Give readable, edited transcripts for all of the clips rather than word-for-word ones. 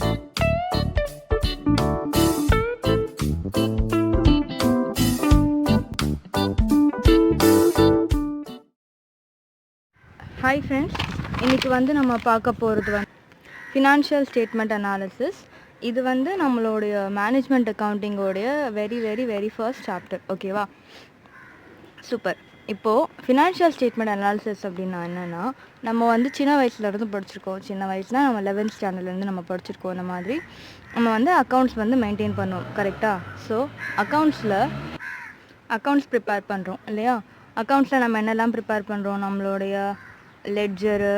Hi friends, இன்னைக்கு வந்து நம்ம பார்க்க போகிறது வந்து ஃபினான்ஷியல் ஸ்டேட்மெண்ட் அனாலிசிஸ். இது வந்து நம்மளுடைய மேனேஜ்மெண்ட் அக்கௌண்டிங்கோடைய வெரி ஃபர்ஸ்ட் சாப்டர். ஓகேவா, சூப்பர். இப்போது ஃபினான்ஷியல் ஸ்டேட்மெண்ட் அனாலிசிஸ் அப்படின்னா என்னென்னா, நம்ம வந்து சின்ன வயசுலேருந்து படிச்சிருக்கோம். சின்ன வயசுனால் நம்ம 11th ஸ்டாண்டர்ட்லேருந்து நம்ம படிச்சிருக்கோம். இந்த மாதிரி நம்ம வந்து அக்கௌண்ட்ஸ் வந்து மெயின்டைன் பண்ணுவோம், கரெக்டாக? ஸோ அக்கௌண்ட்ஸ் ப்ரிப்பேர் பண்ணுறோம் இல்லையா? அக்கௌண்ட்ஸில் நம்ம என்னெல்லாம் ப்ரிப்பேர் பண்ணுறோம்? நம்மளுடைய லெட்ஜரு,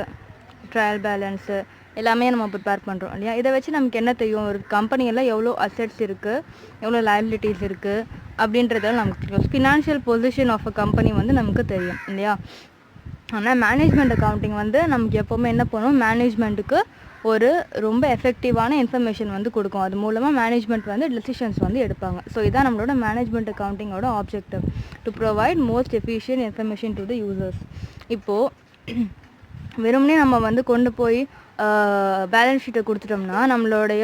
ட்ரையல் பேலன்ஸு எல்லாமே நம்ம ப்ரிப்பேர் பண்ணுறோம் இல்லையா? இதை வச்சு நமக்கு என்ன தெரியும்? ஒரு கம்பெனியில் எவ்வளோ அசெட்ஸ் இருக்குது, எவ்வளோ லைபிலிட்டிஸ் இருக்குது அப்படின்றத நமக்கு தெரியும். Financial position of a company வந்து நமக்கு தெரியும் இல்லையா? ஆனால் மேனேஜ்மெண்ட் அக்கௌண்டிங் வந்து நமக்கு எப்போவுமே என்ன பண்ணுவோம்? மேனேஜ்மெண்ட்டுக்கு ஒரு ரொம்ப எஃபெக்டிவான இன்ஃபர்மேஷன் வந்து கொடுக்கும். அது மூலமாக மேனேஜ்மெண்ட் வந்து டெசிஷன்ஸ் வந்து எடுப்பாங்க. ஸோ இதான் நம்மளோட மேனேஜ்மெண்ட் அக்கௌண்டிங்கோட objective, to provide most efficient information to the users. இப்போது வெறுமனே நம்ம வந்து கொண்டு போய் பேலன்ஸ் ஷீட்டை கொடுத்துட்டோம்னா நம்மளுடைய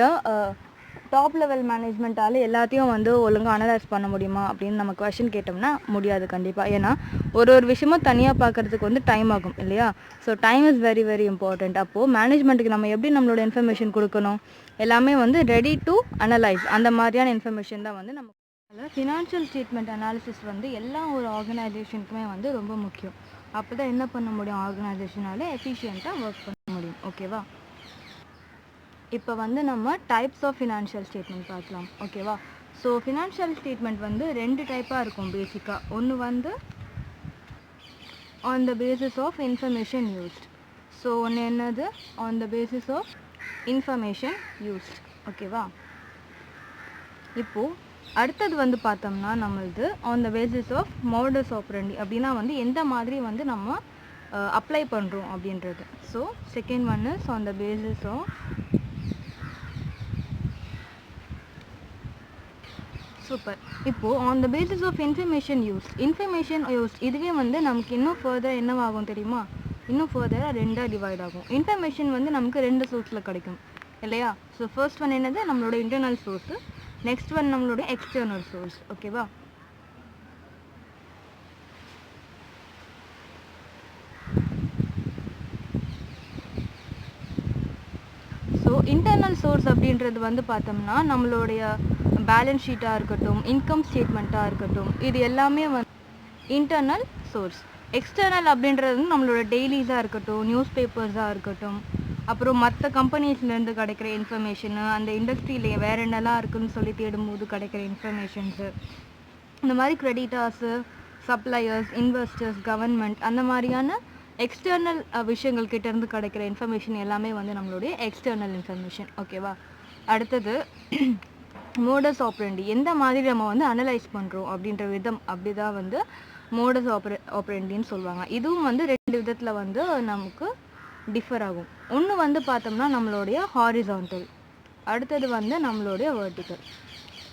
டாப் லெவல் மேனேஜ்மெண்ட்டால் எல்லாத்தையும் வந்து ஒழுங்காக அனலைஸ் பண்ண முடியுமா அப்படின்னு நம்ம கொஷின் கேட்டோம்னா முடியாது கண்டிப்பாக. ஏன்னா ஒரு விஷயமும் தனியாக பார்க்குறதுக்கு வந்து டைம் ஆகும் இல்லையா? So time is very important. அப்போது மேனேஜ்மெண்ட்டுக்கு நம்ம எப்படி நம்மளோட இன்ஃபர்மேஷன் கொடுக்கணும்? எல்லாமே வந்து ரெடி டு அனலைஸ், அந்த மாதிரியான இன்ஃபர்மேஷன் தான் வந்து நம்ம. ஃபினான்ஷியல் ஸ்டேட்மெண்ட் அனாலிசிஸ் வந்து எல்லா ஒரு ஆர்கனைசேஷனுக்குமே வந்து ரொம்ப முக்கியம். அப்போ தான் என்ன பண்ண முடியும்? ஆர்கனைசேஷனால் எஃபிஷியண்ட்டாக ஒர்க் பண்ண முடியும். ஓகேவா? இப்போ வந்து நம்ம டைப்ஸ் ஆஃப் ஃபினான்ஷியல் ஸ்டேட்மெண்ட் பார்க்கலாம். ஓகேவா? ஸோ ஃபினான்ஷியல் ஸ்டேட்மெண்ட் வந்து 2 டைப்பாக இருக்கும் பேசிக்காக. ஒன்று வந்து on the basis of information used. So ஒன்று என்னது? On the basis of information used. ஓகேவா? இப்போது அடுத்தது வந்து பார்த்தோம்னா நம்மளது on the basis of modus operandi. அப்படின்னா வந்து எந்த மாதிரி வந்து நம்ம அப்ளை பண்ணுறோம் அப்படின்றது. So second one is on the basis of super. இப்போது on the basis of information use இதுவே வந்து நமக்கு இன்னும் ஃபர்தர் என்னவாகும் தெரியுமா? இன்னும் ஃபர்தராக 2ஆக டிவைட் ஆகும். இன்ஃபர்மேஷன் வந்து நமக்கு 2 சோர்ஸில் கிடைக்கும் இல்லையா? ஸோ ஃபர்ஸ்ட் ஒன் என்னது? நம்மளோட இன்டர்னல் சோர்ஸு. நெக்ஸ்ட் ஒன் நம்மளுடைய எக்ஸ்டர்னல் சோர்ஸ். ஓகேவா? ஸோ இன்டர்னல் சோர்ஸ் அப்படின்றது வந்து பார்த்தோம்னா நம்மளுடைய பேலன்ஸ் ஷீட்டாக இருக்கட்டும், இன்கம் ஸ்டேட்மெண்ட்டாக இருக்கட்டும், இது எல்லாமே வந்து இன்டர்னல் சோர்ஸ். எக்ஸ்டர்னல் அப்படின்றது வந்து நம்மளோட டெய்லிஸாக இருக்கட்டும், நியூஸ் பேப்பர்ஸாக இருக்கட்டும், அப்புறம் மற்ற கம்பெனிஸ்லேருந்து கிடைக்கிற இன்ஃபர்மேஷனு, அந்த இண்டஸ்ட்ரியிலே வேறு என்னெல்லாம் இருக்குதுன்னு சொல்லி தேடும்போது கிடைக்கிற இன்ஃபர்மேஷன்ஸு, இந்த மாதிரி கிரெடிட்டார்ஸு, சப்ளையர்ஸ், இன்வெஸ்டர்ஸ், கவர்மெண்ட், அந்த மாதிரியான எக்ஸ்டர்னல் விஷயங்கள் கிட்டேருந்து கிடைக்கிற இன்ஃபர்மேஷன் எல்லாமே வந்து நம்மளுடைய எக்ஸ்டர்னல் இன்ஃபர்மேஷன். ஓகேவா? அடுத்தது மோடஸ் ஆப்ரண்டி. எந்த மாதிரி நம்ம வந்து அனலைஸ் பண்ணுறோம் அப்படின்ற விதம், அப்படி தான் வந்து மோடஸ் ஆப்ரண்டின்னு சொல்லுவாங்க. இதுவும் வந்து 2 விதத்தில் வந்து நமக்கு டிஃபர் ஆகும். ஒன்று வந்து பார்த்தோம்னா நம்மளுடைய ஹாரிசான்டல், அடுத்தது வந்து நம்மளுடைய வெர்டிக்கல்.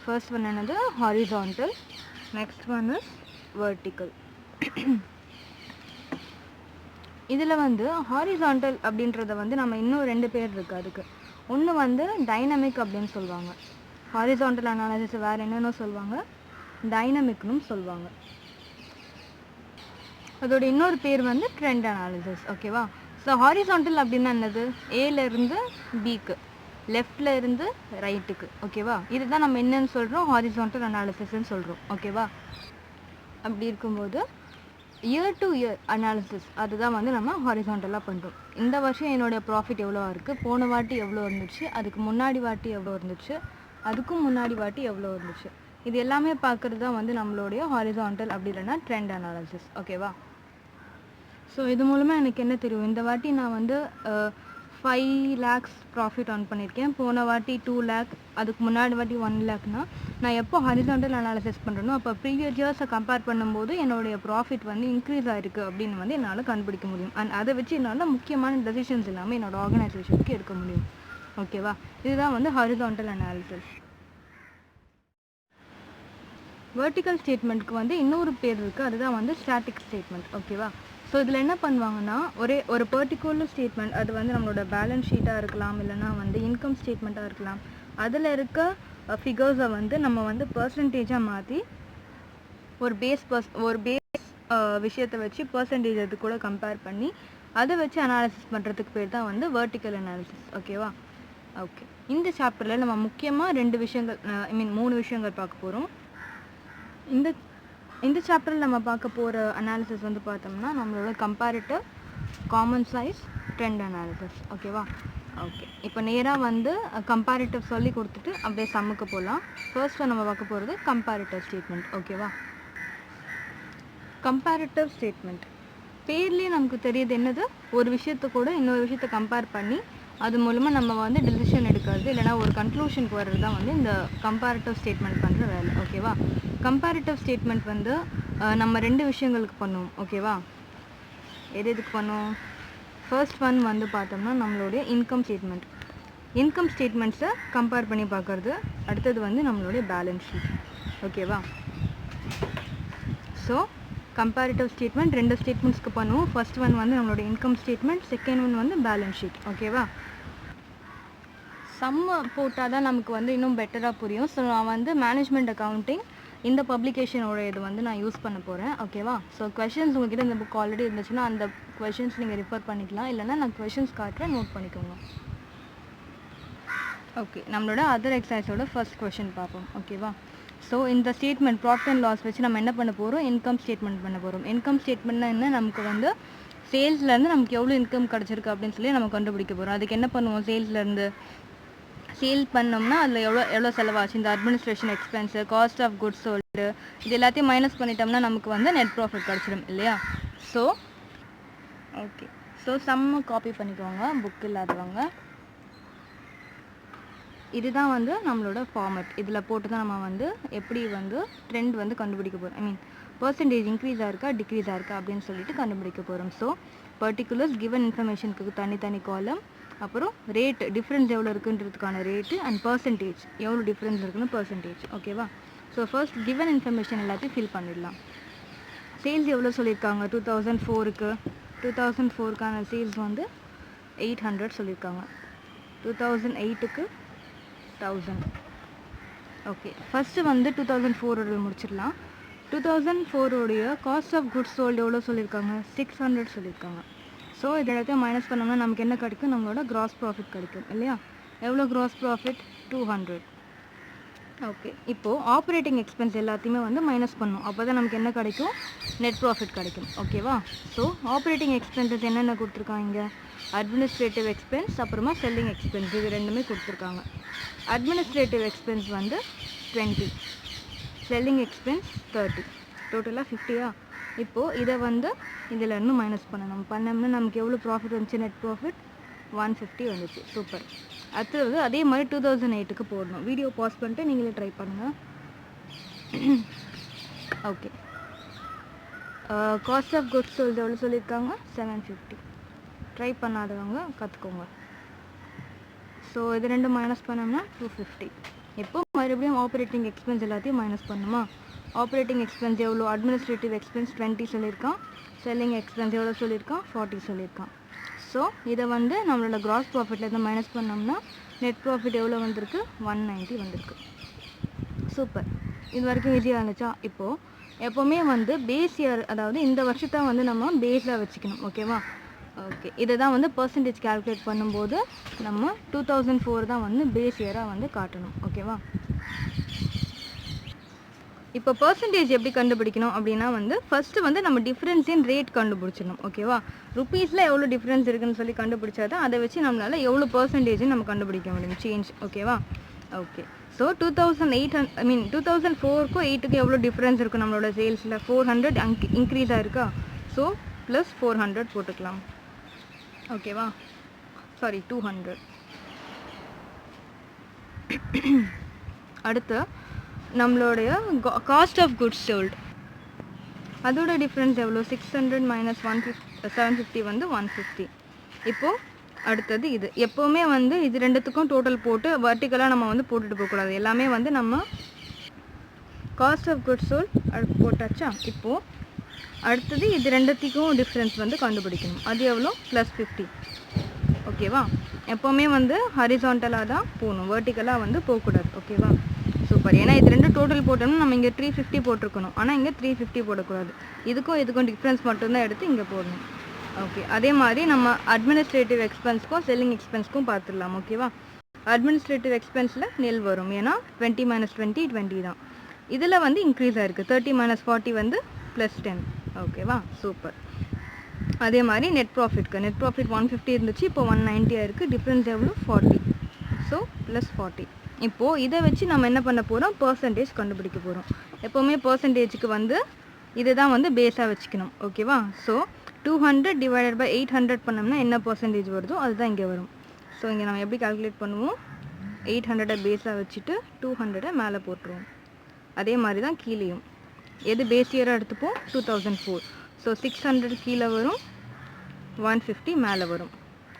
ஃபர்ஸ்ட் ஒன் என்னது? Horizontal. Next one is vertical. இதில் வந்து ஹாரிசான்டல் அப்படின்றத வந்து நம்ம இன்னும் 2 பேர் இருக்குது அதுக்கு. ஒன்று வந்து டைனமிக் அப்படின்னு சொல்லுவாங்க. ஹாரிசான்டல் அனாலிசிஸ் வேறு என்னென்னு சொல்லுவாங்க? டைனமிக்னு சொல்லுவாங்க. அதோட இன்னொரு பேர் வந்து ட்ரெண்ட் அனாலிசிஸ். ஓகேவா? ஸோ ஹாரிசான்டல் அப்படின்னா என்னது? ஏலேருந்து பிக்கு, லெஃப்டில் இருந்து ரைட்டுக்கு. ஓகேவா? இதுதான் நம்ம என்னன்னு சொல்கிறோம்? ஹாரிசான்டல் அனாலிசிஸ்ன்னு சொல்கிறோம். ஓகேவா? அப்படி இருக்கும்போது இயர் டு இயர் அனாலிசிஸ், அதுதான் வந்து நம்ம ஹாரிசான்டலாக பண்ணுறோம். இந்த வருஷம் என்னுடைய ப்ராஃபிட் எவ்வளோ இருக்குது, போன வாட்டி எவ்வளோ இருந்துச்சு, அதுக்கு முன்னாடி வாட்டி எவ்வளோ இருந்துச்சு, அதுக்கும் முன்னாடி வாட்டி எவ்வளோ இருந்துச்சு, இது எல்லாமே பார்க்குறது தான் வந்து நம்மளுடைய ஹாரிசான்டல், அப்படி இல்லைன்னா ட்ரெண்ட் அனாலிசிஸ். ஓகேவா? ஸோ இது மூலமாக எனக்கு என்ன தெரியும்? இந்த வாட்டி நான் வந்து 5 lakhs ப்ராஃபிட் earn பண்ணியிருக்கேன், போன வாட்டி 2 lakh, அதுக்கு முன்னாடி வாட்டி 1 lakhனா நான் எப்போ ஹாரிசான்டல் அனாலிசிஸ் பண்ணுறனோ அப்போ ப்ரீவியஸ் இயர்ஸை கம்பேர் பண்ணும்போது என்னுடைய ப்ராஃபிட் வந்து இன்க்ரீஸ் ஆகிருக்கு அப்படின்னு வந்து என்னால் கண்டுபிடிக்க முடியும். அண்ட் அதை வச்சு என்னால் முக்கியமான டெசிஷன்ஸ் எல்லாமே என்னோடய ஆர்கனைசேஷனுக்கு எடுக்க முடியும். ஓகேவா? இதுதான் வந்து ஹாரிசான்டல் அனாலிசிஸ். வெர்டிக்கல் ஸ்டேட்மெண்ட்டுக்கு வந்து இன்னொரு பேர் இருக்குது, அதுதான் வந்து ஸ்டாட்டிக் ஸ்டேட்மெண்ட். ஓகேவா? ஸோ இதில் என்ன பண்ணுவாங்கன்னா ஒரு பர்டிகுலர் ஸ்டேட்மெண்ட், அது வந்து நம்மளோட பேலன்ஸ் ஷீட்டாக இருக்கலாம், இல்லைனா வந்து இன்கம் ஸ்டேட்மெண்ட்டாக இருக்கலாம். அதில் இருக்க ஃபிகர்ஸை வந்து நம்ம வந்து பர்சன்டேஜாக மாற்றி ஒரு பேஸ் விஷயத்தை வச்சு பர்சன்டேஜ் அது கூட கம்பேர் பண்ணி அதை வச்சு அனாலிசிஸ் பண்ணுறதுக்கு பேர் தான் வந்து வெர்டிக்கல் அனாலிசிஸ். ஓகேவா? ஓகே, இந்த சாப்டரில் நம்ம முக்கியமாக 2 விஷயங்கள், 3 விஷயங்கள் பார்க்க போகிறோம். இந்த சாப்டரில் நம்ம பார்க்க போகிற அனாலிசிஸ் வந்து பார்த்தோம்னா நம்மளோட comparative, common size, trend analysis. ஓகேவா? ஓகே, இப்போ நேராக வந்து கம்பேரிட்டிவ் சொல்லி கொடுத்துட்டு அப்படியே சம்முக்கு போகலாம். ஃபர்ஸ்ட்டு நம்ம பார்க்க போகிறது கம்பேரிட்டிவ் ஸ்டேட்மெண்ட். ஓகேவா? கம்பேரிட்டிவ் ஸ்டேட்மெண்ட் பேர்லேயே நமக்கு தெரியுது என்னது, ஒரு விஷயத்தை கூட இன்னொரு விஷயத்தை கம்பேர் பண்ணி அது மூலமாக நம்ம வந்து டிசிஷன் எடுக்கிறது, இல்லைனா ஒரு கன்க்ளூஷனுக்கு வர்றது தான் வந்து இந்த கம்பேரிட்டிவ் ஸ்டேட்மெண்ட் பண்ணுற வேலை. ஓகேவா? கம்பேரிட்டிவ் ஸ்டேட்மெண்ட் வந்து நம்ம 2 விஷயங்களுக்கு பண்ணுவோம். ஓகேவா? எதுக்கு பண்ணுவோம்? ஃபர்ஸ்ட் ஒன் வந்து பார்த்தோம்னா நம்மளுடைய இன்கம் ஸ்டேட்மெண்ட். இன்கம் ஸ்டேட்மெண்ட்ஸை கம்பேர் பண்ணி பார்க்குறது. அடுத்தது வந்து நம்மளுடைய பேலன்ஸ் ஷீட். ஓகேவா? ஸோ கம்பேரிட்டிவ் ஸ்டேட்மெண்ட் 2 ஸ்டேட்மெண்ட்ஸ்க்கு பண்ணுவோம். ஃபர்ஸ்ட் ஒன் வந்து நம்மளோட இன்கம் ஸ்டேட்மெண்ட், செகண்ட் ஒன் வந்து பேலன்ஸ் ஷீட். ஓகேவா? சம் போட்டால் தான் நமக்கு வந்து இன்னும் பெட்டராக புரியும். ஸோ நான் வந்து மேனேஜ்மெண்ட் அக்கௌண்டிங் இந்த பப்ளிகேஷனோட இது வந்து நான் யூஸ் பண்ண போகிறேன். ஓகேவா? ஸோ கொஷின்ஸ் உங்ககிட்ட இந்த புக் ஆல்ரெடி இருந்துச்சுன்னா அந்த கொஷின்ஸ் நீங்கள் ரிஃபர் பண்ணிக்கலாம், இல்லைனா நான் கொஷின்ஸ் காட்டுறேன், நோட் பண்ணிக்கோங்க. ஓகே, நம்மளோட அதர் எக்ஸசைஸோட ஃபர்ஸ்ட் கொஷின் பார்ப்போம். ஓகேவா? ஸோ இந்த ஸ்டேட்மெண்ட் ப்ராஃபிட் அண்ட் லாஸ் வச்சு நம்ம என்ன பண்ண போகிறோம்? இன்கம் ஸ்டேட்மெண்ட் பண்ண போகிறோம். இன்கம் ஸ்டேட்மெண்ட்னா என்ன? நமக்கு வந்து சேல்ஸ்லேருந்து நமக்கு எவ்வளோ இன்கம் கிடச்சிருக்கு அப்படின்னு சொல்லி நம்ம கண்டுபிடிக்க போகிறோம். அதுக்கு என்ன பண்ணுவோம்? சேல்ஸ்லேருந்து சேல் பண்ணோம்னா அதில் எவ்வளோ செலவாச்சு, இந்த administration expense, cost of goods sold, இது எல்லாத்தையும் மைனஸ் பண்ணிட்டோம்னா நமக்கு வந்து நெட் ப்ராஃபிட் கிடச்சிடும் இல்லையா? ஸோ ஓகே, ஸோ சம்ம காப்பி பண்ணிக்கோங்க புக் இல்லாதவங்க. இதுதான் வந்து நம்மளோட ஃபார்மேட். இதில் போட்டு தான் நம்ம வந்து எப்படி வந்து ட்ரெண்ட் வந்து கண்டுபிடிக்க போகிறோம். பர்சன்டேஜ் இன்க்ரீஸாக இருக்கா டிக்ரீஸாக இருக்கா அப்படின்னு சொல்லிட்டு கண்டுபிடிக்க போகிறோம். ஸோ பர்டிகுலர்ஸ் கிவன் இன்ஃபர்மேஷனுக்கு தனி காலம், அப்புறம் ரேட் டிஃப்ரென்ஸ் எவ்வளோ இருக்குன்றதுக்கான ரேட்டு, அண்ட் பர்சன்டேஜ் எவ்வளோ டிஃப்ரென்ஸ் இருக்குன்னு பர்சன்டேஜ். ஓகேவா? ஸோ ஃபர்ஸ்ட் கிவன் இன்ஃபர்மேஷன் எல்லாத்தையும் ஃபில் பண்ணிடலாம். சேல்ஸ் எவ்வளோ சொல்லியிருக்காங்க? 2004க்கு 2004க்கான சேல்ஸ் வந்து 800 சொல்லியிருக்காங்க. 2008க்கு 1000. ஓகே, ஃபஸ்ட்டு வந்து 2004 முடிச்சிடலாம். 2004 காஸ்ட் ஆஃப் குட்ஸ் சோல்டு எவ்வளோ சொல்லியிருக்காங்க? 600 சொல்லியிருக்காங்க. ஸோ இது எல்லாத்தையும் மைனஸ் பண்ணோம்னா நமக்கு என்ன கிடைக்கும்? நம்மளோட கிராஸ் ப்ராஃபிட் கிடைக்கும் இல்லையா? எவ்வளோ கிராஸ் ப்ராஃபிட்? 200. ஓகே, இப்போது ஆப்ரேட்டிங் எக்ஸ்பென்ஸ் எல்லாத்தையுமே வந்து மைனஸ் பண்ணணும். அப்போ தான் நமக்கு என்ன கிடைக்கும்? நெட் ப்ராஃபிட் கிடைக்கும். ஓகேவா? ஸோ ஆப்ரேட்டிங் எக்ஸ்பென்சஸ் என்னென்ன கொடுத்துருக்காங்க? அட்மினிஸ்ட்ரேட்டிவ் எக்ஸ்பென்ஸ், அப்புறமா செல்லிங் எக்ஸ்பென்ஸ், இது ரெண்டுமே கொடுத்துருக்காங்க. அட்மினிஸ்ட்ரேட்டிவ் எக்ஸ்பென்ஸ் வந்து 20, செல்லிங் எக்ஸ்பென்ஸ் 30, டோட்டலாக 50. இப்போது இதை வந்து இதில் இன்னும் மைனஸ் பண்ணோம்னா நமக்கு எவ்வளோ ப்ராஃபிட் வந்துச்சு? நெட் ப்ராஃபிட் 150 வந்துச்சு. சூப்பர். அடுத்தது அதே மாதிரி 2008க்கு போடணும். வீடியோ பாஸ் பண்ணிட்டு நீங்களே ட்ரை பண்ணுங்கள். Okay, cost of goods sold எவ்வளோ சொல்லியிருக்காங்க? 750. ட்ரை பண்ணாதவங்க கற்றுக்கோங்க. ஸோ இது ரெண்டும் மைனஸ் பண்ணோம்னா 250. இப்போ மறுபடியும் ஆப்ரேட்டிங் எக்ஸ்பென்ஸ் எல்லாத்தையும் மைனஸ் பண்ணுமா? ஆப்ரேட்டிங் எக்ஸ்பென்ஸ் எவ்வளோ? அட்மினிஸ்ட்ரேட்டிவ் எக்ஸ்பென்ஸ் 20 சொல்லியிருக்கான், செல்லிங் எக்ஸ்பென்ஸ் எவ்வளோ சொல்லியிருக்கான்? 40 சொல்லியிருக்கான். ஸோ இதை வந்து நம்மளோட கிராஸ் ப்ராஃபிட்லேருந்து மைனஸ் பண்ணோம்னா நெட் ப்ராஃபிட் எவ்வளோ வந்திருக்கு? 190 வந்திருக்கு. சூப்பர். இது வரைக்கும் ஈஸியாக இருந்துச்சா? இப்போது எப்போவுமே வந்து பேஸ் இயர், அதாவது இந்த வருஷத்தை வந்து நம்ம பேஸாக வச்சுக்கணும். ஓகேவா? ஓகே, இதை தான் வந்து பர்சன்டேஜ் கால்குலேட் பண்ணும்போது நம்ம 2004 தான் வந்து பேஸ் இயராக வந்து காட்டணும். ஓகேவா? இப்போ பர்சன்டேஜ் எப்படி கண்டுபிடிக்கணும் அப்படின்னா வந்து ஃபஸ்ட்டு வந்து நம்ம டிஃப்ரென்ஸ் இன் ரேட் கண்டுபிடிச்சிடணும். ஓகேவா? ருப்பீஸில் எவ்வளோ டிஃப்ரென்ஸ் இருக்குதுன்னு சொல்லி கண்டுபிடிச்சா தான் அதை வச்சு நம்மளால் எவ்வளோ பர்சன்டேஜ்னு நம்ம கண்டுபிடிக்க முடியும், சேஞ்ச். ஓகேவா? ஓகே, ஸோ 2004க்கும் 8க்கும் எவ்வளோ டிஃப்ரென்ஸ் இருக்குது நம்மளோட சேல்ஸில்? 400 இன்க்ரீஸ் ஆகிருக்கா? ஸோ ப்ளஸ் 400 போட்டுக்கலாம். ஓகேவா? சாரி, 200. அடுத்து நம்மளுடைய காஸ்ட் ஆஃப் குட்ஸ் சோல்டு, அதோட டிஃப்ரென்ஸ் எவ்வளோ? 600 மைனஸ் 750 வந்து 150. இப்போது அடுத்தது இது எப்போவுமே வந்து இது ரெண்டுத்துக்கும் டோட்டல் போட்டு வர்டிக்கலாக நம்ம வந்து போட்டுட்டு போகக்கூடாது. எல்லாமே வந்து நம்ம காஸ்ட் ஆஃப் குட்ஸ் சோல்டு போட்டாச்சா? இப்போது அடுத்தது இது ரெண்டுத்துக்கும் டிஃப்ரென்ஸ் வந்து கண்டுபிடிக்கணும். அது எவ்வளோ? +50. ஓகேவா? எப்போவுமே வந்து ஹரிசாண்டலாக தான் போகணும், வெர்டிக்கலாக வந்து போகக்கூடாது. ஓகேவா? சூப்பர். ஏன்னா இது ரெண்டு டோட்டல் போட்டோம்னா நம்ம இங்கே 350 போட்டிருக்கணும், ஆனால் இங்கே 350 போடக்கூடாது. இதுக்கும் டிஃப்ரென்ஸ் மட்டும்தான் எடுத்து இங்கே போடணும். ஓகே. அதே மாதிரி நம்ம அட்மினிஸ்ட்ரேட்டிவ் எக்ஸ்பென்ஸ்க்கும் செல்லிங் எக்ஸ்பென்ஸ்க்கும் பார்த்துடலாம். ஓகேவா? அட்மினிஸ்ட்ரேட்டிவ் எக்ஸ்பென்ஸில் nil வரும், ஏன்னா 20 - 20 20 தான். இதில் வந்து இன்க்ரீஸ் ஆகிருக்கு, 30 - 40 வந்து +10. ஓகேவா? சூப்பர். அதே மாதிரி நெட் ப்ராஃபிட் 150 இருந்துச்சு, இப்போ 190 இருக்குது. டிஃப்ரென்ஸ் எவ்வளோ? 40. ஸோ +40. இப்போது இதை வச்சு நம்ம என்ன பண்ண போகிறோம்? பர்சன்டேஜ் கண்டுபிடிக்க போகிறோம். எப்போவுமே பர்சன்டேஜுக்கு வந்து இதை தான் வந்து பேஸாக வச்சுக்கணும். ஓகேவா? ஸோ 200 / 800 பண்ணோம்னா என்ன பர்சன்டேஜ் வருதோ அதுதான் இங்கே வரும். ஸோ இங்கே நம்ம எப்படி கால்குலேட் பண்ணுவோம்? 800 பேஸாக வச்சுட்டு 200 மேலே போட்டுருவோம். அதே மாதிரி தான் கீழேயும் எது பேஸ் இயராக எடுத்துப்போம்? 2004. ஸோ 600 கீழே வரும், 150 மேலே வரும்.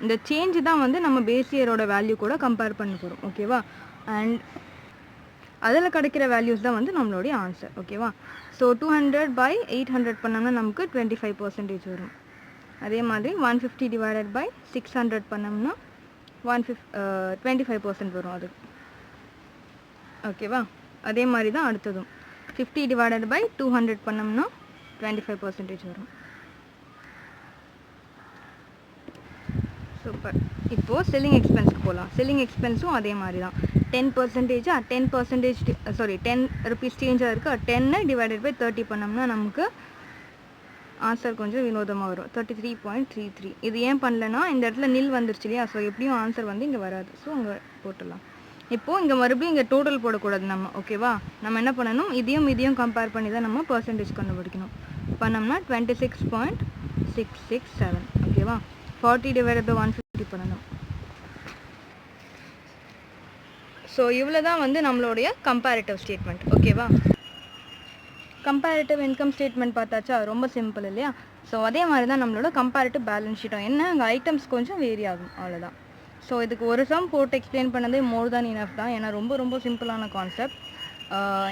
இந்த சேஞ்சு தான் வந்து நம்ம பேஸ் இயரோட வேல்யூ கூட கம்பேர் பண்ண போகிறோம். ஓகேவா? அண்ட் அதில் கிடைக்கிற வேல்யூஸ் தான் வந்து நம்மளுடைய ஆன்சர். ஓகேவா? ஸோ 200 / 800 பண்ணோம்னா நமக்கு 25% வரும். அதே மாதிரி 150 / 600 பண்ணோம்னா 25% வரும் அது. ஓகேவா? அதே மாதிரி தான் அடுத்ததும் 50 / 200 பண்ணோம்னா 25% வரும். சூப்பர். இப்போது செல்லிங் எக்ஸ்பென்ஸ்க்கு போகலாம். செல்லிங் எக்ஸ்பென்ஸும் அதே மாதிரி தான் 10% 10 ருபீஸ் சேஞ்சாக இருக்குது. 10 / 30 பண்ணோம்னா நமக்கு ஆன்சர் கொஞ்சம் வினோதமாக வரும், 33.33. இது ஏன் பண்ணலன்னா இந்த இடத்துல nil வந்துருச்சு இல்லையா? ஸோ எப்படியும் ஆன்சர் வந்து இங்கே வராது. ஸோ அங்கே போட்டுடலாம். இப்போது இங்கே மறுபடியும் இங்கே டோட்டல் போடக்கூடாது நம்ம. ஓகேவா? நம்ம என்ன பண்ணணும்? இதையும் கம்பேர் பண்ணி தான் நம்ம பர்சன்டேஜ் கண்டுபிடிக்கணும். பண்ணோம்னா 26.667. ஓகேவா? 40 / 150 பண்ணணும். ஸோ இவ்வளோ தான் வந்து நம்மளுடைய கம்பேரிட்டிவ் ஸ்டேட்மெண்ட். ஓகேவா? கம்பேரிட்டிவ் இன்கம் ஸ்டேட்மெண்ட் பார்த்தாச்சா? ரொம்ப சிம்பிள் இல்லையா? ஸோ அதே மாதிரி தான் நம்மளோட கம்பேரிட்டிவ் பேலன்ஸ் ஷீட்டும். என்ன, அங்கே ஐட்டம்ஸ் கொஞ்சம் வேரி ஆகும், அவ்வளோதான். ஸோ இதுக்கு ஒரு சம் போட்டு எக்ஸ்பிளைன் பண்ணதே மோர் தேன் இனஃப் தான், ஏன்னா ரொம்ப சிம்பிளான கான்செப்ட்.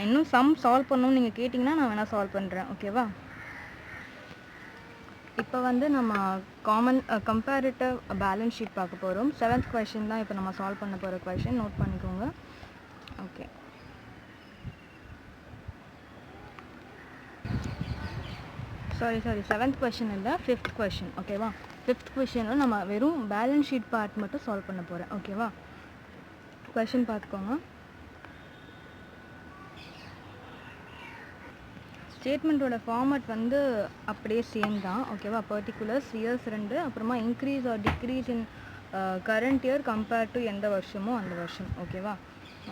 இன்னும் சம் சால்வ் பண்ணணும்னு நீங்கள் கேட்டிங்கன்னா நான் வேணால் சால்வ் பண்ணுறேன். ஓகேவா? இப்போ வந்து நம்ம கம்பேரிட்டிவ் பேலன்ஸ் ஷீட் பார்க்க போகிறோம். 7th கொஷின் தான் இப்போ நம்ம சால்வ் பண்ண போகிற கொஷின். நோட் பண்ணிக்கோங்க. ஓகே. சாரி 7th கொஷின் இல்லை, 5th கொஷின். ஓகேவா? 5th கொஷினில் நம்ம வெறும் பேலன்ஸ் ஷீட் பார்ட் மட்டும் சால்வ் பண்ண போகிறேன். ஓகேவா? கொஷின் பார்த்துக்கோங்க. ஸ்டேட்மெண்ட்டோட ஃபார்மேட் வந்து அப்படியே சேம் தான். ஓகேவா? பர்டிகுலர்ஸ், இயர்ஸ் 2, அப்புறமா increase R decrease in current year compared to எந்த வருஷமோ அந்த வருஷம். ஓகேவா?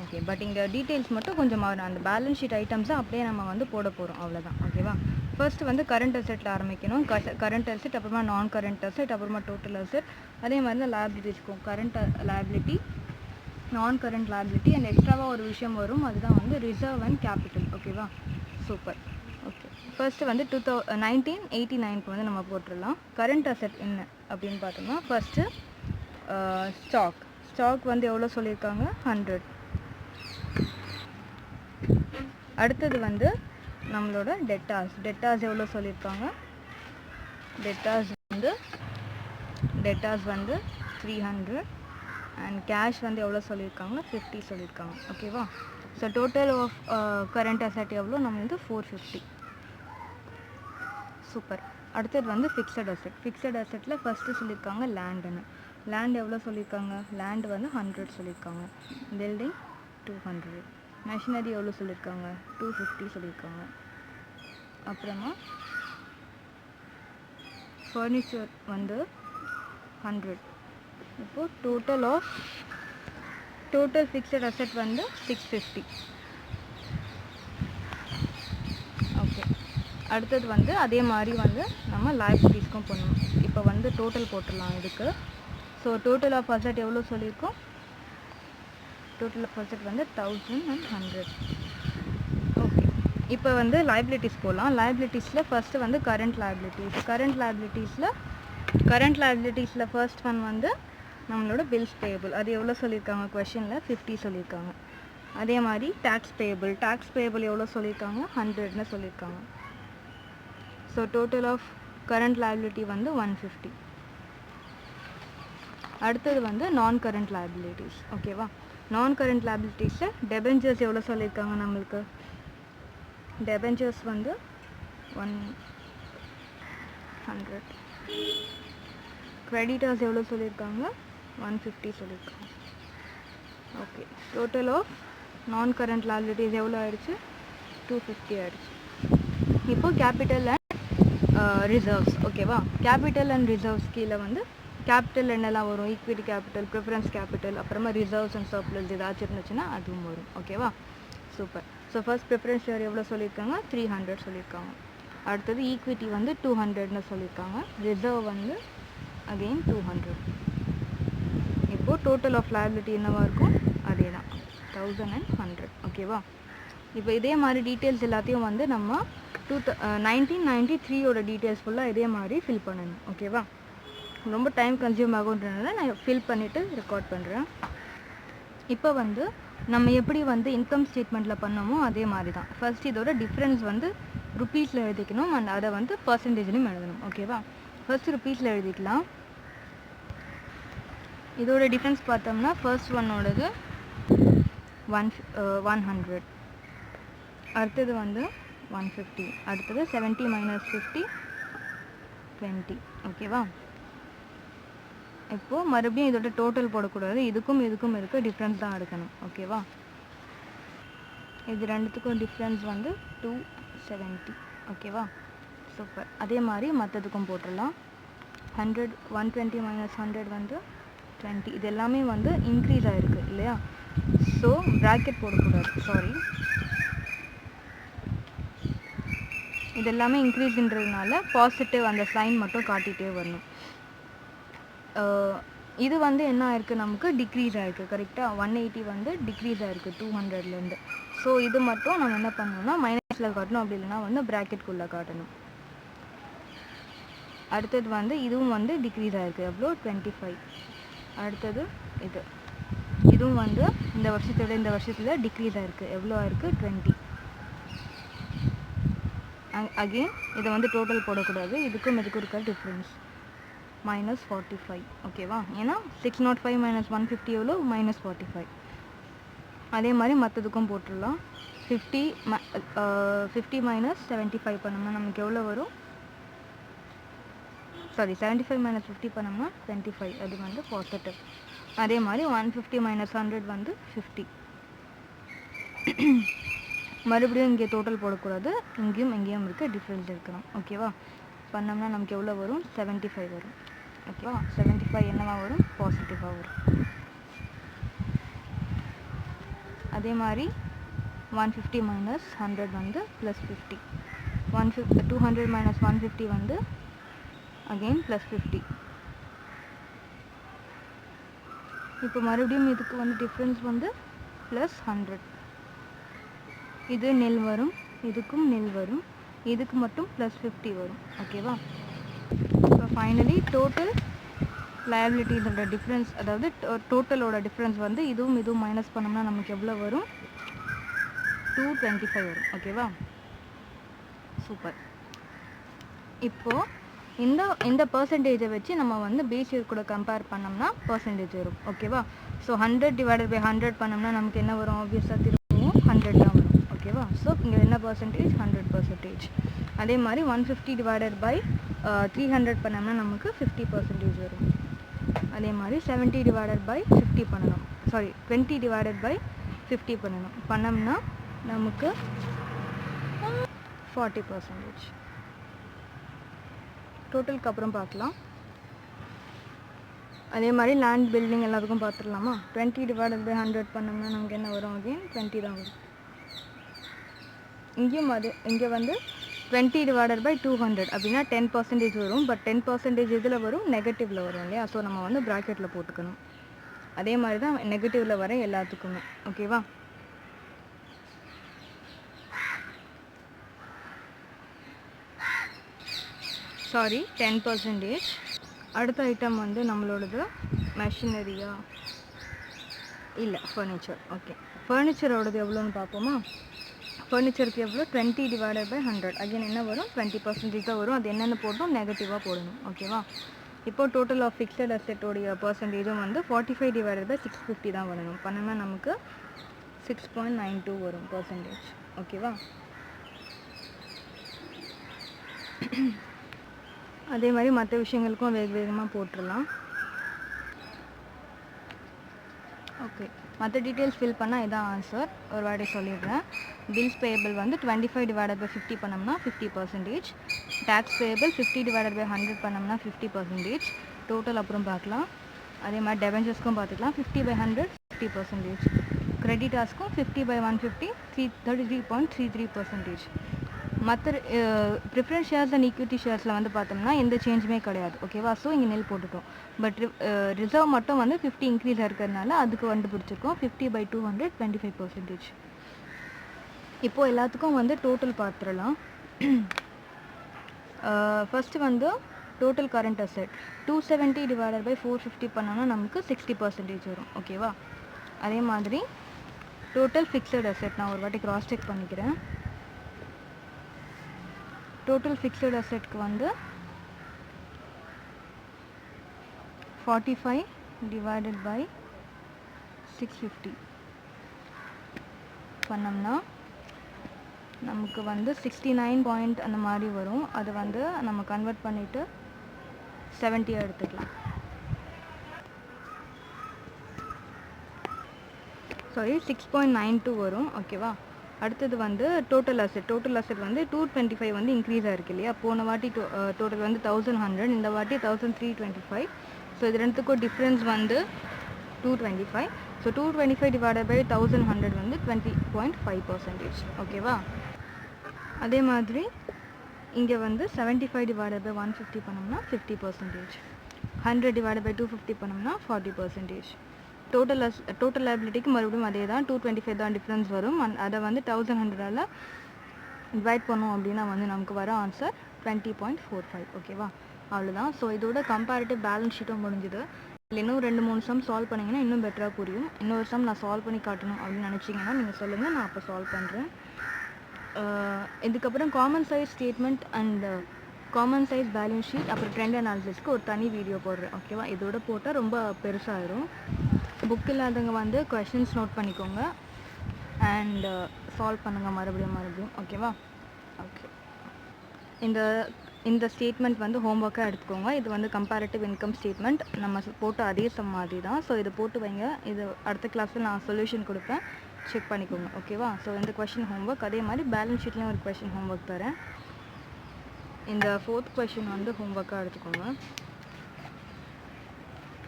ஓகே. பட் இங்கே டீட்டெயில்ஸ் மட்டும் கொஞ்சம் மாறும். அந்த பேலன்ஸ் ஷீட் ஐட்டம்ஸை அப்படியே நம்ம வந்து போட போகிறோம், அவ்வளோதான். ஓகேவா? ஃபர்ஸ்ட் வந்து கரண்ட் அசெட்டில் ஆரம்பிக்கணும். கரண்ட் அசெட், அப்புறமா நான் கரண்ட் அசெட், அப்புறமா டோட்டல் அசெட். அதே மாதிரி தான் லைபிலிட்டிஸ்க்கும் கரண்ட் லைபிலிட்டி, நான் கரண்ட் லைபிலிட்டி அண்ட் எக்ஸ்ட்ராவாக ஒரு விஷயம் வரும், அதுதான் வந்து ரிசர்வ் அண்ட் கேபிட்டல். ஓகேவா? சூப்பர். ஓகே. ஃபர்ஸ்ட்டு வந்து 1989க்கு வந்து நம்ம போட்டுடலாம். கரண்ட் அசெட் என்ன அப்படின்னு பார்த்தோம்னா ஃபர்ஸ்ட்டு ஸ்டாக் வந்து எவ்வளோ சொல்லியிருக்காங்க? 100. அடுத்தது வந்து நம்மளோட டெட்டாஸ் எவ்வளோ சொல்லியிருக்காங்க? டெட்டாஸ் வந்து 300 அண்ட் கேஷ் வந்து எவ்வளோ சொல்லியிருக்காங்க? 50 சொல்லியிருக்காங்க. ஓகேவா? So total of current asset எவ்வளோ? நம்ம வந்து 450. சூப்பர். அடுத்தது வந்து ஃபிக்ஸட் அசெட்டில் ஃபஸ்ட்டு சொல்லியிருக்காங்க லேண்ட் எவ்வளோ சொல்லியிருக்காங்க? லேண்ட் வந்து 100 சொல்லியிருக்காங்க. பில்டிங் 200. மெஷினரி எவ்வளோ சொல்லியிருக்காங்க? 250 சொல்லியிருக்காங்க. அப்புறமா ஃபர்னிச்சர் வந்து 100. இப்போது டோட்டல் ஃபிக்ஸட் அசெட் வந்து 650. ஓகே. அடுத்தது வந்து அதே மாதிரி வந்து நம்ம லைபிலிட்டிஸ்க்கும் பண்ணணும். இப்போ வந்து டோட்டல் போட்டுடலாம் இதுக்கு. ஸோ டோட்டல் ஆஃப் அசெட் எவ்வளோ சொல்லியிருக்கோம்? டோட்டல் ஆஃப் அசெட் வந்து 1100. ஓகே. இப்போ வந்து லைபிலிட்டிஸ் போகலாம். லைபிலிட்டிஸில் ஃபர்ஸ்ட்டு வந்து கரண்ட் லைபிலிட்டிஸில் ஃபர்ஸ்ட் ஒன் வந்து நம்மளோட பில்ஸ் பேயபிள். அது எவ்வளோ சொல்லியிருக்காங்க? கொஷனில் 50 சொல்லியிருக்காங்க. அதே மாதிரி டேக்ஸ் பேயபிள் எவ்வளோ சொல்லியிருக்காங்க? 100ன்னு சொல்லியிருக்காங்க. So total of current liability வந்து 150. அடுத்தது வந்து நான் கரண்ட் liabilities. ஓகேவா? நான் கரண்ட் liabilitiesல debentures எவ்வளோ சொல்லியிருக்காங்க நம்மளுக்கு? debentures வந்து 100. creditors எவ்வளோ சொல்லியிருக்காங்க? 150 சொல்லியிருக்காங்க. ஓகே, டோட்டல் ஆஃப் நான் கரண்ட் liabilities எவ்வளோ ஆயிடுச்சு? 250 ஆயிடுச்சு. இப்போ கேபிட்டல் அண்ட் ரிசர்வ்ஸ். ஓகேவா? கேபிட்டல் அண்ட் ரிசர்வ்ஸ் கீழே வந்து கேபிட்டல் என்னெல்லாம் வரும்? ஈக்விட்டி கேபிட்டல், ப்ரிஃபரன்ஸ் கேபிட்டல், அப்புறமா ரிசர்வ்ஸ் அண்ட் சர்ப்ளஸ் ஏதாச்சும் இருந்துச்சுன்னா அதுவும் வரும். ஓகேவா? Super. So first preference share எவ்வளோ சொல்லியிருக்காங்க? 300 சொல்லியிருக்காங்க. அடுத்தது ஈக்விட்டி வந்து 200ன்னு சொல்லியிருக்காங்க. ரிசர்வ் வந்து அகெயின் 200. இப்போது டோட்டல் ஆஃப் liability என்னவாக இருக்கும்? அதே தான் 1100. ஓகேவா? இப்போ இதே மாதிரி டீட்டெயில்ஸ் எல்லாத்தையும் வந்து நம்ம 1993 டீட்டெயில்ஸ் ஃபுல்லாக இதே மாதிரி ஃபில் பண்ணணும். ஓகேவா? ரொம்ப டைம் கன்சியூம் ஆகுன்றதுனால நான் ஃபில் பண்ணிவிட்டு ரெக்கார்ட் பண்ணுறேன். இப்போ வந்து நம்ம எப்படி வந்து இன்கம் ஸ்டேட்மெண்ட்டில் பண்ணோமோ அதே மாதிரி தான். ஃபர்ஸ்ட் இதோட டிஃப்ரென்ஸ் வந்து ருப்பீஸில் எழுதிக்கணும் அண்ட் அதை வந்து பர்சன்டேஜ்லையும் எழுதணும். ஓகேவா? ஃபர்ஸ்ட் ருப்பீஸில் எழுதிக்கலாம். இதோட டிஃப்ரென்ஸ் பார்த்தோம்னா ஃபர்ஸ்ட் ஒன்னோடது 100, அடுத்தது வந்து 150, அடுத்தது 70 - 50 20. ஓகேவா? இப்போது மறுபடியும் இதோட டோட்டல் போடக்கூடாது, இதுக்கும் இருக்க டிஃப்ரென்ஸ் தான் எடுக்கணும். ஓகேவா? இது ரெண்டுத்துக்கும் டிஃப்ரென்ஸ் வந்து 270. ஓகேவா? சூப்பர். அதே மாதிரி மற்றதுக்கும் போட்டுடலாம். 100 120 - 100 வந்து 20. இது எல்லாமே வந்து இன்க்ரீஸ் ஆகிருக்கு இல்லையா? ஸோ ப்ராக்கெட் போடக்கூடாது, சாரி. இது எல்லாமே இன்க்ரீஸ்ன்றதுனால பாசிட்டிவ் அந்த சைன் மட்டும் காட்டிகிட்டே வரணும். இது வந்து என்ன ஆயிருக்கு? நமக்கு டிக்ரீஸ் ஆகிருக்கு. கரெக்டாக 180 வந்து டிக்ரீஸ் ஆகிருக்கு 200லேருந்து. ஸோ இது மட்டும் நம்ம என்ன பண்ணணும்னா மைனஸில் காட்டணும், அப்படி இல்லைனா வந்து ப்ராக்கெட்குள்ளே காட்டணும். அடுத்தது வந்து இதுவும் வந்து டிக்ரீஸ் ஆகிருக்கு. எவ்வளோ? 25. அடுத்தது இதுவும் வந்து இந்த வருஷத்தில் டிக்ரீஸ் ஆகிருக்கு. எவ்வளோ ஆயிருக்கு? 20. அகெயின் இதை வந்து டோட்டல் போடக்கூடாது, இதுக்கும் இருக்க டிஃப்ரென்ஸ் -45. ஓகேவா? ஏன்னா 605 - 150 எவ்வளோ? -45. அதே மாதிரி மற்றதுக்கும் போட்டுடலாம். 50 - 75 பண்ணோம்னா நமக்கு எவ்வளோ வரும்? சாரி, 75 - 50 பண்ணோம்னா 25. அது வந்து பாசிட்டிவ். அதே மாதிரி 150 - 100 வந்து 50. மறுபடியும் இங்கே டோட்டல் போடக்கூடாது, இங்கேயும் இருக்க டிஃப்ரென்ஸ் இருக்கணும். ஓகேவா? பண்ணோம்னா நமக்கு எவ்வளோ வரும்? 75 வரும். ஓகேவா? 75 என்னவா வரும்? பாசிட்டிவாக வரும். அதே மாதிரி 150 - 100 வந்து +50. 200 - 150 வந்து அகெயின் +50. இப்போ மறுபடியும் இதுக்கு வந்து டிஃப்ரென்ஸ் வந்து +100. இது nil வரும், இதுக்கும் nil வரும், இதுக்கு மட்டும் +50 வரும். ஓகேவா? ஸோ ஃபைனலி டோட்டல் liabilityஸோட டிஃப்ரென்ஸ், அதாவது டோட்டலோட டிஃப்ரென்ஸ் வந்து இதுவும் மைனஸ் பண்ணோம்னா நமக்கு எவ்வளோ வரும்? 225 வரும். ஓகேவா? சூப்பர். இப்போது இந்த பர்சன்டேஜை வச்சு நம்ம வந்து பேஸ் இயர் கூட கம்பேர் பண்ணோம்னா பர்சன்டேஜ் வரும். ஓகேவா? ஸோ 100 / 100 பண்ணோம்னா நமக்கு என்ன வரும்? ஆப்வியஸாக திரும்பவும் 100 தான் வரும். ஓகேவா? ஸோ இங்கே என்ன பர்சன்டேஜ்? 100%. அதே மாதிரி 150 / 300 பண்ணோம்னா நமக்கு 50% வரும். அதே மாதிரி 70 / 50 பண்ணணும், சாரி 20 / 50 பண்ணணும். பண்ணோம்னா நமக்கு 40%. டோட்டலுக்கு அப்புறம் பார்க்கலாம். அதே மாதிரி லேண்ட் பில்டிங் எல்லாத்துக்கும் பார்த்துடலாமா? 20 / 100 பண்ணோம்னா நமக்கு என்ன வரும்? அகெயின் 20 தான் வரும். இங்கே வந்து 20 / 200 அப்படின்னா 10% வரும். பட் 10% இதில் வரும், நெகட்டிவில் வரும் இல்லையா? ஸோ நம்ம வந்து ப்ராக்கெட்டில் போட்டுக்கணும். அதே மாதிரி தான் நெகட்டிவில் வர எல்லாத்துக்குமே. ஓகேவா? சாரி, 10%. அடுத்த ஐட்டம் வந்து நம்மளோடது மெஷினரியா இல்லை, ஃபர்னிச்சர். ஓகே, ஃபர்னிச்சரோடது எவ்வளோன்னு பார்ப்போமா? ஃபர்னிச்சருக்கு எவ்வளோ 20 டிவைடட் பை 100 அகைன் என்ன வரும் 20% தான் வரும். அது என்னென்னு போடணும் நெகட்டிவாக போடணும். ஓகேவா? இப்போ டோட்டல் ஆஃப் ஃபிக்ஸட் அசெட்டோடைய பர்சன்டேஜும் வந்து 45 டிவைடட் பை 650 தான் வரணும். பண்ணோம்னா நமக்கு 6.92 வரும் பர்சன்டேஜ். ஓகேவா? அதே மாதிரி மற்ற விஷயங்களுக்கும் வேகமாக போட்டுடலாம். ஓகே, மற்ற டீட்டெயில்ஸ் ஃபில் பண்ணால் இதான் ஆன்சர். ஒரு வாட்டி சொல்லிடுறேன். பில்ஸ் பேயபிள் வந்து 25 டிவைடட் பை 50 பண்ணோம்னா 50%. டேக்ஸ் பேயபிள் 50 டிவைடட் பை 100 பண்ணோம்னா 50%. டோட்டல் அப்புறம் பார்க்கலாம். அதே மாதிரி டெபெஞ்சர்ஸ்க்கும் பார்த்துக்கலாம். 50 பை 100 50%. கிரெடிட்டார்ஸ்க்கும் 50 பை 150 33.33%. மற்ற ப்ரிஃபரன்ஸ் ஷேர்ஸ் அண்ட் ஈக்விட்டி ஷேர்ஸில் வந்து பார்த்தோம்னா எந்த சேஞ்சுமே கிடையாது. ஓகேவா? ஸோ இங்கே நெல் போட்டுட்டோம். பட் ரிசர்வ் மட்டும் வந்து 50 இன்க்ரீஸ் இருக்கிறதுனால அதுக்கு வந்து பிடிச்சிருக்கோம் 50 பை 200 25%. இப்போது எல்லாத்துக்கும் வந்து டோட்டல் பார்த்துடலாம். ஃபஸ்ட்டு வந்து total current asset 270 divided by 450 பண்ணோன்னா நமக்கு 60% வரும். ஓகேவா? அதே மாதிரி டோட்டல் ஃபிக்ஸட் அசெட் நான் ஒரு வாட்டி கிராஸ் செக் பண்ணிக்கிறேன். டோட்டல் ஃபிக்ஸட் அசெட்க்கு வந்து 45 டிவைடட் பை 650 பண்ணோம்னா நமக்கு வந்து 69 பாயிண்ட் அந்த மாதிரி வரும். அது வந்து நம்ம கன்வெர்ட் பண்ணிவிட்டு 70 எடுத்துக்கலாம். சாரி 6.92 வரும். ஓகேவா? அடுத்தது வந்து டோட்டல் அசெட் வந்து 225 வந்து இன்க்ரீஸ் ஆகிருக்கு இல்லையா? போன வாட்டி டோட்டல் வந்து 1100, இந்த வாட்டி 1325. ஸோ இது ரெண்டுத்துக்கும் டிஃப்ரென்ஸ் வந்து 225. ஸோ 225 டிவைடட் பை 1100 வந்து 20.5%. ஓகேவா? அதே மாதிரி இங்கே வந்து 75 டிவைடட் பை 150 பண்ணோம்னா 50%. 100 டிவைடட் பை 250 பண்ணோம்னா 40%. டோட்டல் லைபிலிட்டிக்கு மறுபடியும் அதே தான் 225 தான் டிஃப்ரென்ஸ் வரும். அதை வந்து 1100ஆல் டிவைட் பண்ணோம் அப்படின்னா வந்து நமக்கு வர ஆன்சர் 20.45. ஓகேவா? அவ்வளோதான். ஸோ இதோட கம்பேரிட்டிவ் பேலன்ஸ் ஷீட்டும் முடிஞ்சுது. இல்லை இன்னும் 2-3 சம் சால்வ் பண்ணிங்கன்னா இன்னும் பெட்டராக புரியும். இன்னொரு சம் நான் சால்வ் பண்ணி காட்டணும் அப்படின்னு நினச்சிங்கன்னா நீங்கள் சொல்லுங்கள், நான் அப்போ சால்வ் பண்ணுறேன். இதுக்கப்புறம் common size statement and common size balance sheet அப்புறம் ட்ரெண்ட் அனாலிசிஸ்க்கு ஒரு தனி வீடியோ போடுறேன். ஓகேவா? இதோட போட்டால் ரொம்ப பெருசாகிடும். புக் இல்லாதவங்க வந்து கொஷின்ஸ் நோட் பண்ணிக்கோங்க அண்ட் சால்வ் பண்ணுங்கள் மறுபடியும். ஓகேவா? ஓகே, இந்த ஸ்டேட்மெண்ட் வந்து ஹோம்ஒர்க்காக எடுத்துக்கோங்க. இது வந்து கம்பேரிட்டிவ் இன்கம் ஸ்டேட்மெண்ட் நம்ம போட்டு அதே சம் மாதிரி தான். ஸோ இதை போட்டு வைங்க. இது அடுத்த கிளாஸில் நான் சொல்யூஷன் கொடுப்பேன், செக் பண்ணிக்கோங்க. ஓகேவா? ஸோ இந்த கொஷின் ஹோம்ஒர்க். அதே மாதிரி பேலன்ஸ் ஷீட்லேயும் ஒரு கொஷின் ஹோம்ஒர்க் தரேன். இந்த 4th கொஷின் வந்து ஹோம்ஒர்க்காக எடுத்துக்கோங்க.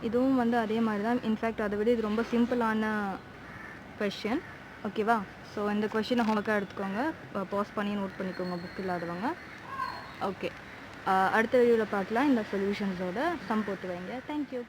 இதுவும் வந்து அதே மாதிரி தான். இன்ஃபேக்ட் அதை விட இது ரொம்ப சிம்பிளான கொஷின். ஓகேவா? ஸோ இந்த கொஷினை ஹோம்ஒர்க்காக எடுத்துக்கோங்க. பாஸ் பண்ணி நோட் பண்ணிக்கோங்க புக் இல்லாதவங்க. ஓகே, அடுத்த வீடியோவில் பார்க்கலாம். இந்த சொல்யூஷன்ஸோட சம் போட்டு வைங்க. தேங்க்யூ.